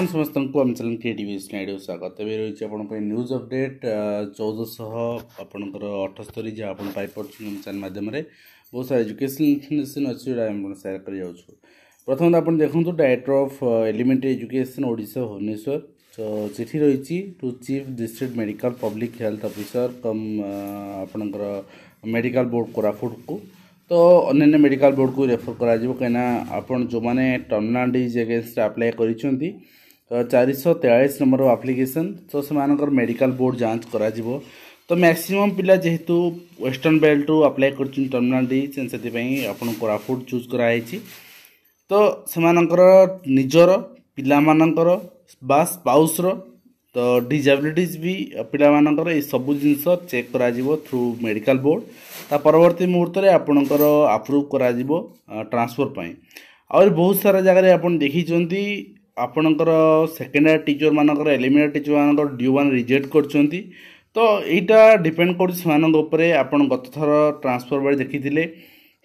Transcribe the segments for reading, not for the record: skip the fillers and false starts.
आपण समस्त आम चैनल क्रिएटिव स्नाइड स्वागत ए रही आप न्यूज अपडेट 1400 आपंकर 78 जहाँ आप चैनल माध्यम बहुत सारा एजुकेशन इनफर्मेशन अच्छी सेयार कर प्रथम आप देखो director of elementary education Odisha Bhubaneswar तो चिठी रही to chief district medical public health officer cum आपणकर मेडिकल बोर्ड कोरापुट को तो अन्य मेडिकल बोर्ड को रेफर करा कहीं आपन जो मैंने टर्मिनाल डिजीज अगेंस्ट अप्लाई कर 443 नंबर एप्लिकेशन तो से मेडिकल बोर्ड जांच करा तो मैक्सिमम पिला जेहेतु वेस्टर्न बेल्ट रु अप्लाई कर टर्मिनाल डिजीज से आपन कोरापुट चूज कराई तो से निजर पिलामानकर बा स्पाउस तो डिजेबिलिटीज भी पिलामानकर ये सब जिनस चेक करा थ्रू मेडिकल बोर्ड ता परवर्ती मुहूर्त में आपणकर अप्रूव करा ट्रांसफर पाई और बहुत सारा जगह आप देखी आपणकर सेकेंडरी टीचर मानकर एलिमेंटरी टीचर मानकर ड्यू वन रिजेक्ट कर तो यहाँ डिपेंड कर आपन गत थर ट्रांसफर बेले देखी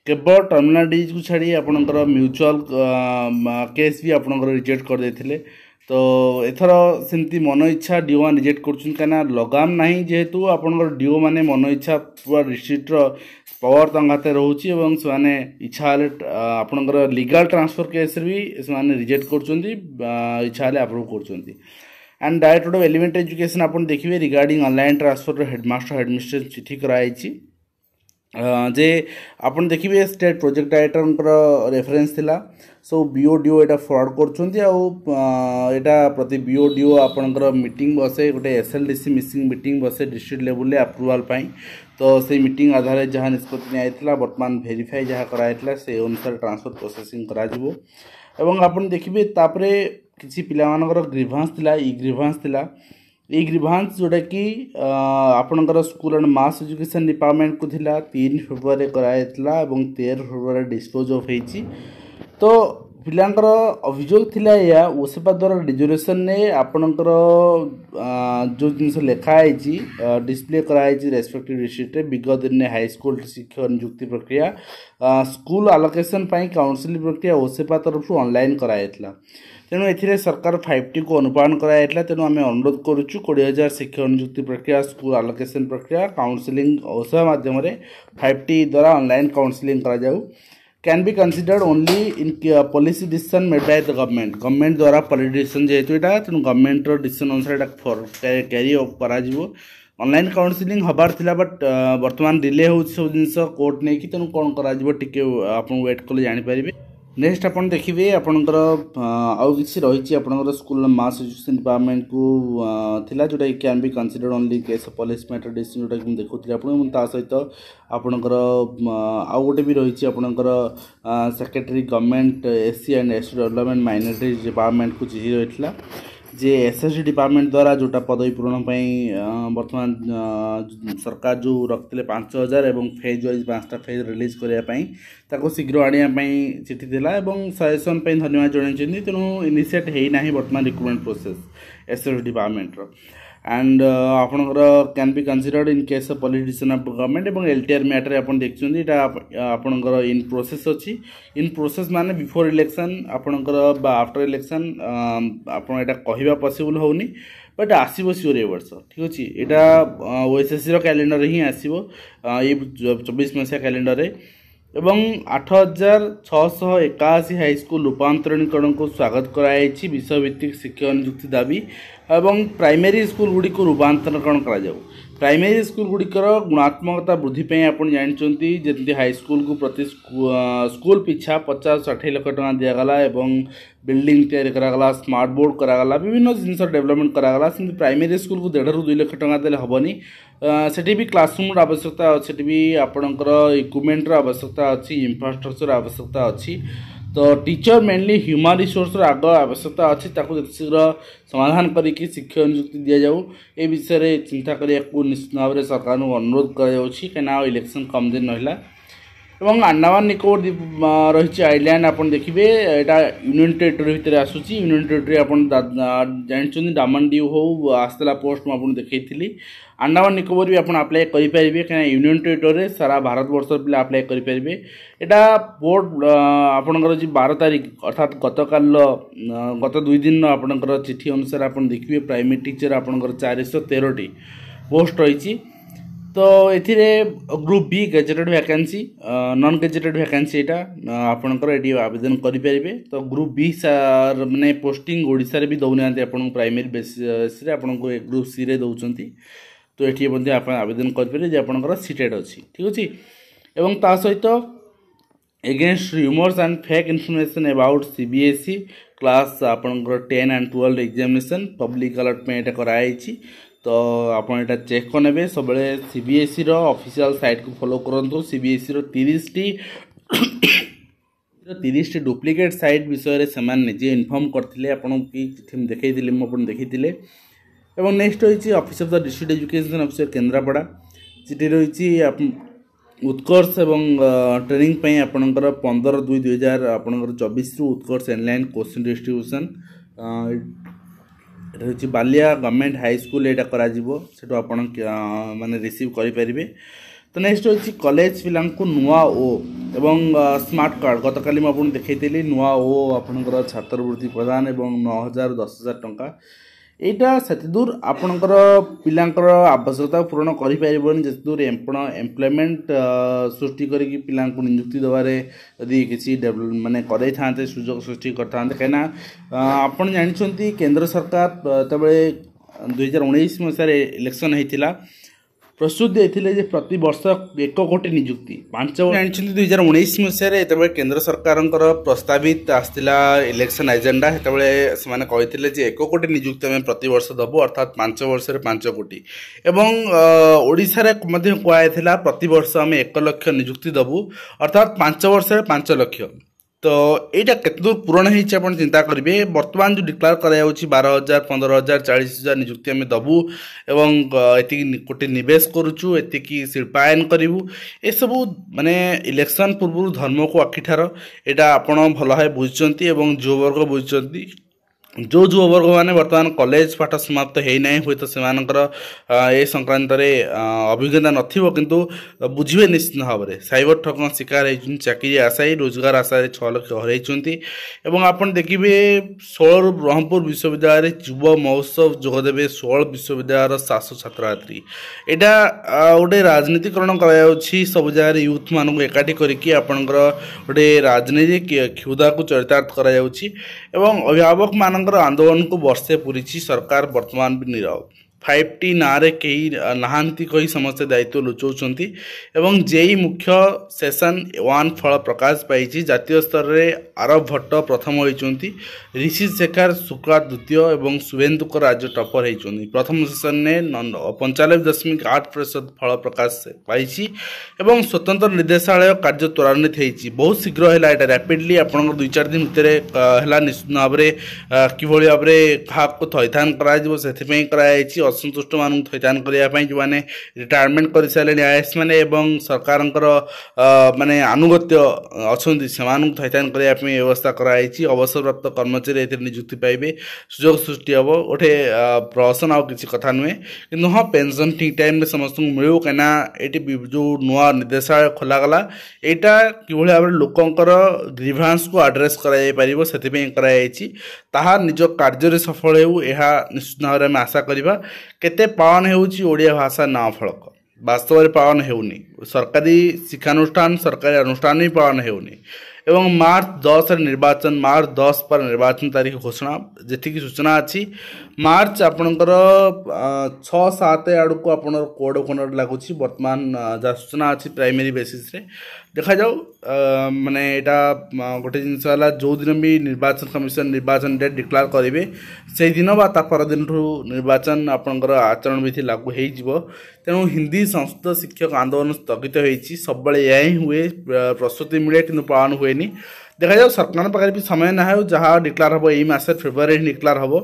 केवल टर्मिनाल डिजीज को छाड़ी आपणकर म्यूचुअल केस भी आपणकर रिजेक्ट कर देथिले तो एथर सेमती मन इच्छा ड्यू वन रिजेक्ट कर लगाम ना जेहेतु आपंकर ड्यू माने मन इच्छा पूरा डिस्ट्रिक्टर पावर हाथ रोचे से इच्छा आपंकर लीगल ट्रांसफर केस भी से रिजेक्ट कर इच्छा अप्रूव कर and director of elementary education आप देखिए regarding online transfer headmaster headmistress चिठी कराई जे आपन देखिए स्टेट प्रोजेक्ट डायरेक्टर रेफरेंस थिला सो बीओडीओ एटा फॉरवर्ड करछुंती प्रति बीओडीओ आपनकर मीटिंग बसे गोटे एसएलडीसी मिसिंग मीटिंग बसे डिस्ट्रिक्ट लेवल ले अप्रूवल पाई तो से मीटिंग आधार जहाँ निष्पत्ति निया वर्तमान वेरीफाई जहाँ कराइला से अनुसार ट्रांसफर प्रोसेसिंग करा जिवो एवं आपन देखिए तापरे किसी पिलामानकर ग्रीभांस थिला ई ग्रीभांस थिला ये ग्रीभांस जोटा कि आपणकर school and mass education department को थिला 3 फेब्रुआरी कराइला एवं 13 फेब्रुआरी डिस्क्लोज ऑफ होईची तो पिलांकर अभियोग थिला या ओसेपा द्वारा डिजोरेशन ने आपणकर जो जिनस लिखाई डिस्प्ले कराई रेस्पेक्टिव डिस्ट्रिक्ट विगत दिन में हाई स्कूल शिक्षक नियुक्ति प्रक्रिया स्कूल आलोकेशन काउंसिलिंग प्रक्रिया ओसेपा तरफ ऑनलाइन कराइला तेणु ए सरकार 5T को अनुपालन कराइला तेणु आम अनुरोध करुचु 20,000 शिक्षक नियुक्ति प्रक्रिया स्कूल आलोकेशन प्रक्रिया काउंसिलिंग ओसेपा माध्यम 5T द्वारा ऑनलाइन काउंसिलिंग करा can be considered only in policy decision made by the government द्वारा पॉलिसी डिसीजन जेहेतु यहाँ तेणु गवर्नमेंट डिसीजन अनुसार कैरी करा ऑनलाइन काउंसिलिंग हबार थिला बट वर्तमान डिले हो सब जिनस कोर्ट नहीं कि तेणु कौन करा आप वेट कले जानीपारे नेक्स्ट आप देखिए आपंकर आउ कि रही आपंकर स्कूल मास एजुकेशन डिपार्टमेंट को थिला जोटा can be considered only case of policy matter decision जोटा कि देखुली आप सहित आपंकर आउ गोटे भी रही आपंकर secretary government SC and ST development minority department को चिठी रही जे एसएसडी डिपार्टमेंट द्वारा जोटा पदवी पूरण वर्तमान सरकार जो रखते 5,000 एवं फेज वाइज 5टा फेज रिलीज करने शीघ्र आने चिठी थिला एवं सजेसन धन्यवाद जन तेणु इनिशिएट होना वर्तमान recruitment process SSD department and आपंकर can be considered in case of policy decision of government एवं एलटीआर मैटर आप देखते आपंकर इन प्रोसेस अच्छी इन प्रोसेस माने बिफोर इलेक्शन आपंकर आफ्टर इलेक्शन आपड़ा कहवा पॉसिबल होनी बट आसो सियोर ए वर्ष ठीक अच्छे यहाँ ओएसएससी कैलेंडर ही आसो ये 24 मसीहा कैलेंडर एवं 8,681 हाईस्कूल रूपांतरणीकरण को स्वागत कराई विषयभित्तिक शिक्षक नियुक्ति दाबी एवं प्राइमरी स्कूल गुड़ी को रूपांतरण करा प्राइमरी स्कूल गुड़िकर गुणात्मकता वृद्धि आप जानते जमी हाईस्कूल को प्रति स्कूल पिछा 50-60 लाख टका दिगला एवं बिल्डिंग तैयारी करागला स्मार्ट बोर्ड करागला विभिन्न जिन डेवलपमेंट करागला प्राइमरी स्कूल को 1.5 ରୁ 2 लाख टका देले हबनी सेठी भी क्लासरूम आवश्यकता अच्छी भी आपणकर इक्विपमेंट आवश्यकता अच्छी इंफ्रास्ट्रक्चर आवश्यकता अच्छी तो टीचर मेनली ह्यूमन रिसोर्स आग आवश्यकता अच्छी शीघ्र समाधान करके शिक्षक नियुक्ति दि जाऊ ए विषय चिंता करने निश्चित भाव में सरकार को अनुरोध करा कहीं इलेक्शन कम दिन रहा এবং आंडामान निकोबर द्वीप रही आइलैंड आप देखिए यहाँ यूनियन टेरिटोरी भितर आसूसी यूनियन टेरिटोरी आप जानते डामन डीव हो आसला पोस्ट मुझे देखी आंडामान निकोबर भी आप अप्लाई करेंगे कहीं यूनियन टेरिटोरी सारा भारत वर्ष पे अप्लाई करेंगे यहाँ बोर्ड आपणकर जो 12 तारीख अर्थात गत 2 दिन आपणकर चिठी अनुसार आप देखिए प्राइमरी टीचर आपणकर 413 पोस्ट रही तो ये group B gazetted vacancy non gazetted vacancy यहाँ आपंकर ये आवेदन करेंगे तो ग्रुप बी माने पोस्टिंग ओडिशा रे भी दौना आपन प्राइमरी बेसिस रे आपन को ग्रुप सी रे दौरान तो ये आप आवेदन करेंगे आपंकर सीटेड अच्छी ठीक अच्छे एवं ता सहित against rumours and fake information about CBSE class आपंकर 10 and 12 एग्जामिनेशन पब्लिक अलर्ट में यहाँ कराई तो आप चेक करे सब सीबीएसई ऑफिशियल साइट को फॉलो करूँ सीबीएसई 30 डुप्लिकेट साइट विषय से निजे इनफॉर्म करते आपन की चिठी देखी देखी और नेक्स्ट रही office of the district education officer Kendrapara चिठी रही उत्कर्ष एवं ट्रेनिंग पे आपणकर 15/2/2024 रु उत्कर्ष ऑनलाइन क्वेश्चन डिस्ट्रीब्यूशन रही बालिया गवर्नमेंट हाई स्कूल यहाँ कर आप माने रिसीव करेंगे तो नेक्स्ट रही कॉलेज पिला नुआ ओ एवं स्मार्ट कार्ड गत काली मुझे देखी नुआ ओ आपणकर छात्रवृत्ति प्रदान एवं 9,000 10,000 टंका यहाँ से दूर आपणकर पिलांकर आवश्यकता पूरण करें जिते दूर एम्प्लॉयमेंट सृष्टि करके पिला नियुक्ति देवारे यदि किसी माने करे था सुजोग सृष्टि करता कहीं आप जानते केंद्र सरकार तबे 2019 मसीह इलेक्शन होता प्रस्तुत देते प्रति वर्ष 1 कोटी नियुक्ति 5 जानते 2019 मसीह तब केंद्र सरकार प्रस्तावित आसला इलेक्शन एजेंडा से कहते 1 कोटी नियुक्ति आम प्रति वर्ष दबू अर्थात 5 वर्ष 5 कोटी एवं ओडिशा रे कहला प्रति वर्ष आम 1 लाख नियुक्ति दबू अर्थात 5 वर्ष 5 लाख तो यहाँ केते दूर पूरण होती आप चिंता करेंगे बर्तमान जो डिक्लेयर कराया 12,000 15,000 40,000 नियुक्ति आम दबू एवं ये कोटी निवेश करुचु ये शिल्पायन करूँ ये सब माने इलेक्शन पूर्व धर्म को आखिठार यहाँ आपड़ भल भाव बुझुंट एवं जो वर्ग बुझुंट जो वर्ग मैंने बर्तमान कॉलेज पाठ समाप्त होना हुए तो से संक्रांत अभिज्ञता नथिबो किंतु बुझे निश्चित भाव में साइबर ठग शिकार होती चाकरी आशायी रोजगार आशा 6 लाख हरई एवं आप देखिए 16 ब्रह्मपुर विश्वविद्यालय युव महोत्सव जोगदेवे 16 विश्वविद्यालय 700 छात्र यहाँ गोटे राजनीतिकरण कर सब जगह यूथ मान एकाठी करके आपंकर गोटे राजनीतिक क्षुदा को चरितार्थ कर अभिभावक मान आंदोलन को वर्षे पूरी सरकार वर्तमान भी नीरव 5T ना कहीं नहांती कही समस्ते दायित्व लुचाऊँच एवं जेई मुख्य सेशन 1 फल प्रकाश पाई जातीय स्तर में आरव भट्ट प्रथम होती ऋषि शेखर शुक्ला द्वितीय एवं शुभेन्दुकर राज्य टपर होती प्रथम सेशन ने 95.8% फल प्रकाश पाई एवं स्वतंत्र निर्देशालय कार्य त्वरान्वित होती बहुत शीघ्र है रैपिडली आप 2-4 दिन भितर निश्चित भाव में किभली भाव में क्या थैथान कर असंतुष्ट मान थैथान करने जो मैंने रिटायरमेंट कर सारे आईएएस मैंने सरकार माने आनुगत्य अच्छा से थैथान करने व्यवस्था कराई अवसर प्राप्त कर्मचारी नियुक्ति पाइबे सुजोग सृष्टि हम गोटे प्रहसन आउ कि कथा नुहे कि हाँ पेंशन ठीक टाइम में समस्त मिलू कहीं ये जो नुआ निर्देशालय खोलागला यहाँ कि भाव लोकंर ग्रीभांस को आड्रेस कर निज कार्य सफल हो निश्चित भाव में आशा करवा केते पालन होउची ओडिया भाषा ना फलक वास्तव में पालन होउनी सरकारी शिक्षानुष्ठान सरकारी अनुष्ठान भी पालन होउनी एवं मार्च 10 निर्वाचन मार्च 10 पर निर्वाचन तारीख घोषणा जी सूचना अच्छी मार्च आपणकर 6-7 आड़ को आप कोड ऑफ कंडक्ट लगुच बर्तमान जहाँ सूचना अच्छी प्राइमरी बेसिस रे देखा जाऊ माने यहाँ गोटे जिनस जो दिन भी निर्वाचन कमिशन निर्वाचन डेट डिक्लेयर करेंगे से दिन बा पर दिन निर्वाचन आपणकर आचरण विधि लागू हो तेणु हिंदी संस्कृत शिक्षक आंदोलन स्थगित होती सब यही हुए प्रस्तुति मिले कि पालन हुए देखा जाओ सरकार पाखे भी समय ना हो जहाँ डिक्लेयर हम यही मास फेब्रुआरी डिक्लेयर हम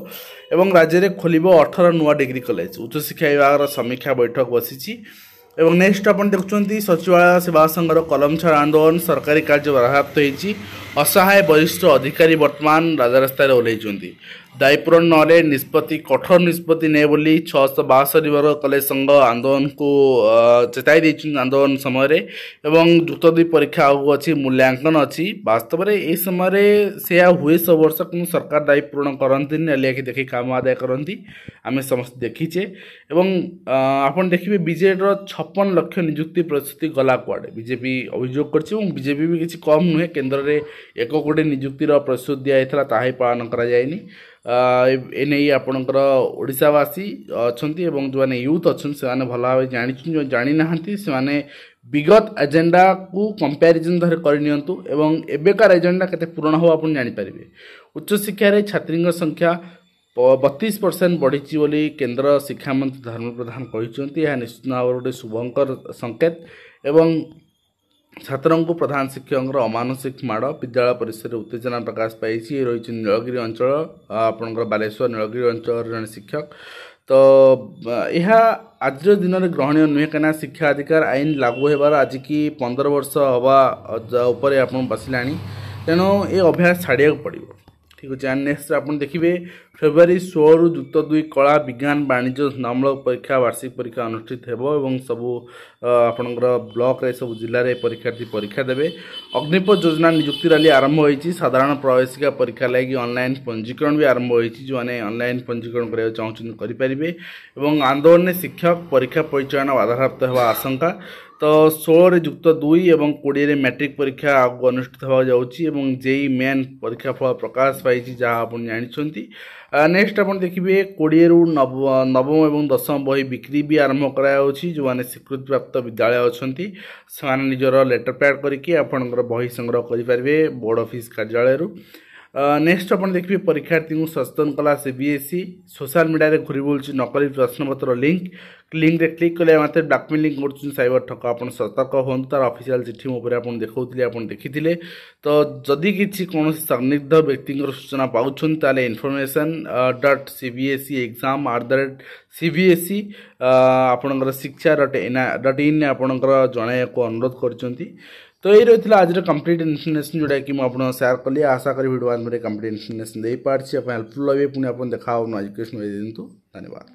एवं राज्य में खोल 18 नुआ डिग्री कॉलेज उच्च शिक्षा विभाग समीक्षा बैठक बसी एवं नेक्स्ट अपन देखुं सचिवालय सेवा संघर कलम छाड़ आंदोलन सरकारी कार्य बाधाप्राप्त होती असहाय वरिष्ठ अधिकारी वर्तमान राजरास्तार ओह्लैंट दायीपूरण नले निष्पत्ति कठोर निष्पत्ति ने बोली 662 वर्ग कलेज संघ आंदोलन को चेताई देती आंदोलन समय एवं युक्त 2 परीक्षा आगू अच्छी मूल्यांकन अच्छी वास्तव में यह समय से हुए सब वर्ष कि सरकार दायी पूरण करती लेखि देखी काम आदाय करती आम समस्त देखीचे एवं आपन देखिए बीजेडी 56 लाख नियुक्ति प्रतिश्रुति गला कुआडे बीजेपी अभियोग कर बीजेपी भी किसी कम नुहे केन्द्र में 1 कोटी नियुक्तिर प्रतिश्रुति दिया ताही पालन कराइनि एने आपणकर ओडिशावासी अच्छा जो मैंने यूथ अच्छा से भल भाव जानी जानी ना से विगत एजेंडा को कंपैरिजन धर करनी एवं एबेकार एजेंडा केते पूर्ण हो आप जानीपर उच्च शिक्षा छात्री संख्या 32% बढ़ी बोली केंद्र शिक्षा मंत्री धर्म प्रधान कहते हैं निश्चित भाव गोटे शुभंकर संकेत एवं छात्रों को प्रधान शिक्षक अमानुषिक माड़ विद्यालय परिसर उत्तेजना प्रकाश पाई रही नीलगिरी अंचल आपंकर बालेश्वर नीलगिरी अंचल जन शिक्षक तो यह आज दिन में ग्रहणीय नुहे कहीं शिक्षा अधिकार आईन लागू होबार आज की 15 वर्ष हवा उपर आप बसला तेणु ये अभ्यास छाड़िया पड़ो ठीक अच्छे। नेक्स्ट आप देखिए फेब्रुआरी 16 रु युक्त 2 कला विज्ञान वाणिज्य नामूलक परीक्षा वार्षिक परीक्षा अनुष्ठित हो सबू आपणकर ब्लॉक रे सब जिले में परीक्षार्थी परीक्षा देवे। अग्निपथ योजना नियुक्ति रैली आरंभ होती साधारण प्रवेशिका परीक्षा लगी ऑनलाइन पंजीकरण भी आरंभ होती जो मैंने ऑनलाइन पंजीकरण करने चाहते करेंगे एवं आंदोलन में शिक्षक परीक्षा परिचालन बाधाप्राप्त होगा आशंका तो 16 युक्त 2 एवं 20 मैट्रिक परीक्षा आगु अनुष्ठित हो जाउची जेई मेन परीक्षा फल प्रकाश पाई जहाँ आप जानते। नेक्स्ट आप देखिए 20 रु नवम एवं 10वीं बही बिक्री भी आरंभ करायाउछि जो मैंने स्वीकृति प्राप्त विद्यालय अच्छा से निजर लेटर पैड करके आपणकर बही संग्रह करेंगे बोर्ड ऑफिस कार्यालय। नेक्स्ट आप देखिए परीक्षार्थी को सचेतन कला सीबीएसई सोशल मीडिया घूरी बुलूँ नकली प्रश्नपत्र लिंक रे क्लिक कले मात्र ब्लैकमेलिंग कर साइबर ठक आप सतर्क हूँ तार ऑफिशियल चिठी मोपर आप देखी तो जदि किसी कौन संदिग्ध व्यक्ति सूचना पाँच information.cbse.exam@cbse आपणकर शिक्षा.in आपणकर जन को अनुरोध कर तो ये रही आज कंप्लीट इन्फर्मेशन जोटा कि मुझे शेयर कली आशा करी वीडियो में कंप्लीट इन्फर्मेशन दे पार्टी हेल्पफुल लगे पुणी आप देखा एजुकेशन दिंतु धन्यवाद।